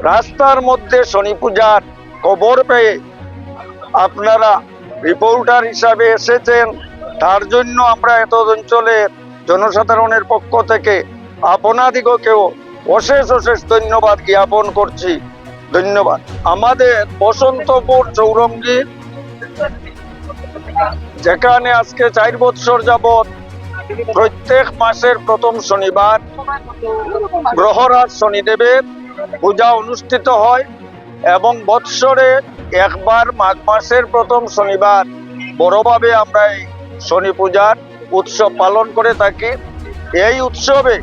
রাস্তার মধ্যে শনি পূজার খবর পেয়ে আপনারা রিপোর্টার হিসাবে এসেছেন, তার জন্য আমরা এত অঞ্চলের জনসাধারণের পক্ষ থেকে আপনাদিগকেও অশেষ অশেষ ধন্যবাদ জ্ঞাপন করছি। ধন্যবাদ। আমাদের বসন্তপুর চৌরঙ্গী, যেখানে আজকে 4 বছর যাবৎ প্রত্যেক মাসের প্রথম শনিবার গ্রহরাজ শনিদেবের পূজা অনুষ্ঠিত হয় এবং বৎসরে একবার মাঘ মাসের প্রথম শনিবার বড়ভাবে আমরা এই শনি পূজার উৎসব পালন করে থাকি। এই উৎসবে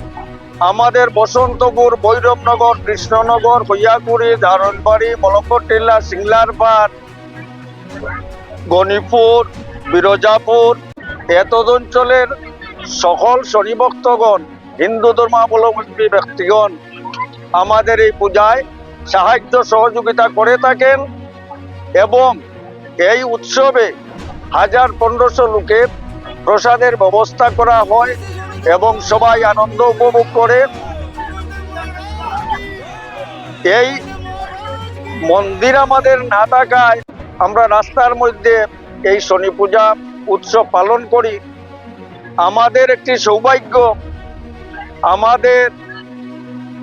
আমাদের বসন্তপুর, ভৈরবনগর, কৃষ্ণনগর, হইয়াকুড়ি, ধারণবাড়ি, মলকটিল্লা, সিংলারপাড়, গণিপুর, বিরজাপুর এত অঞ্চলের সকল শনি ভক্তগণ, হিন্দু ধর্মাবলম্বী ব্যক্তিগণ আমাদের এই পূজায় সাহায্য সহযোগিতা করে থাকেন এবং এই উৎসবে 1000-1500 লোকের প্রসাদের ব্যবস্থা করা হয় এবং সবাই আনন্দ উপভোগ করে। এই মন্দির আমাদের না থাকায় আমরা রাস্তার মধ্যে এই শনি পূজা উৎসব পালন করি। আমাদের একটি সৌভাগ্য, আমাদের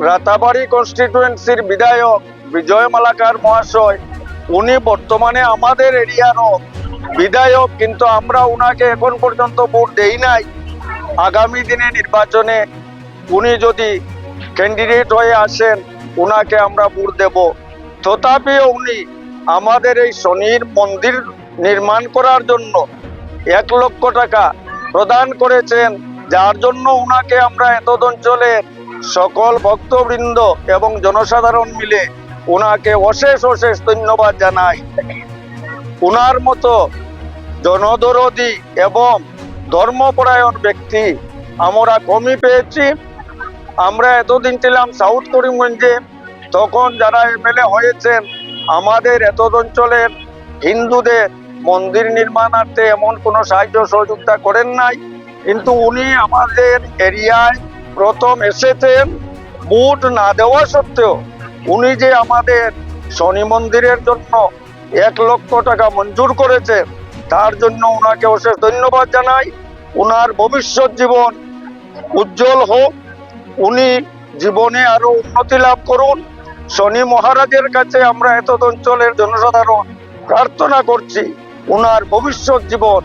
রাতাবাড়ি কনস্টিটুয়েন্সির বিধায়ক বিজয় মালাকার মহাশয়, উনি বর্তমানে আমাদের এরিয়ারও বিধায়ক, কিন্তু আমরা উনাকে এখন পর্যন্ত ভোট দেই নাই। আগামী দিনে নির্বাচনে উনি যদি ক্যান্ডিডেট হয়ে আসেন, উনাকে আমরা ভোট দেব। তথাপিও উনি আমাদের এই শনির মন্দির নির্মাণ করার জন্য 1 লক্ষ টাকা প্রদান করেছেন, যার জন্য উনাকে আমরা এত অঞ্চলের সকল ভক্তবৃন্দ এবং জনসাধারণ মিলে উনাকে অশেষ অশেষ ধন্যবাদ জানাই। উনার মতো জনদরদি এবং ধর্মপরায়ণ ব্যক্তি আমরা কমই পেয়েছি। আমরা এতদিন ছিলাম সাউথ করিমগঞ্জে, তখন যারা এমএলএ হয়েছেন আমাদের এত অঞ্চলের হিন্দুদের মন্দির নির্মাণার্থে এমন কোনো সাহায্য সহযোগিতা করেন নাই, কিন্তু উনি আমাদের এরিয়ায় প্রথম এসেছেন। ভোট না দেওয়া সত্ত্বেও উনি যে আমাদের শনি মন্দিরের জন্য 1 লক্ষ টাকা মঞ্জুর করেছেন, তার জন্য ওনাকে অশেষ ধন্যবাদ জানাই। ওনার ভবিষ্যৎ জীবন উজ্জ্বল হোক, উনি জীবনে আরো উন্নতি লাভ করুন। শনি মহারাজের কাছে আমরা এত অঞ্চলের জনসাধারণ প্রার্থনা করছি, ওনার ভবিষ্যৎ জীবন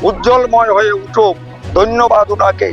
উজ্জ্বলময় হয়ে উঠুক। ধন্যবাদ ওনাকে।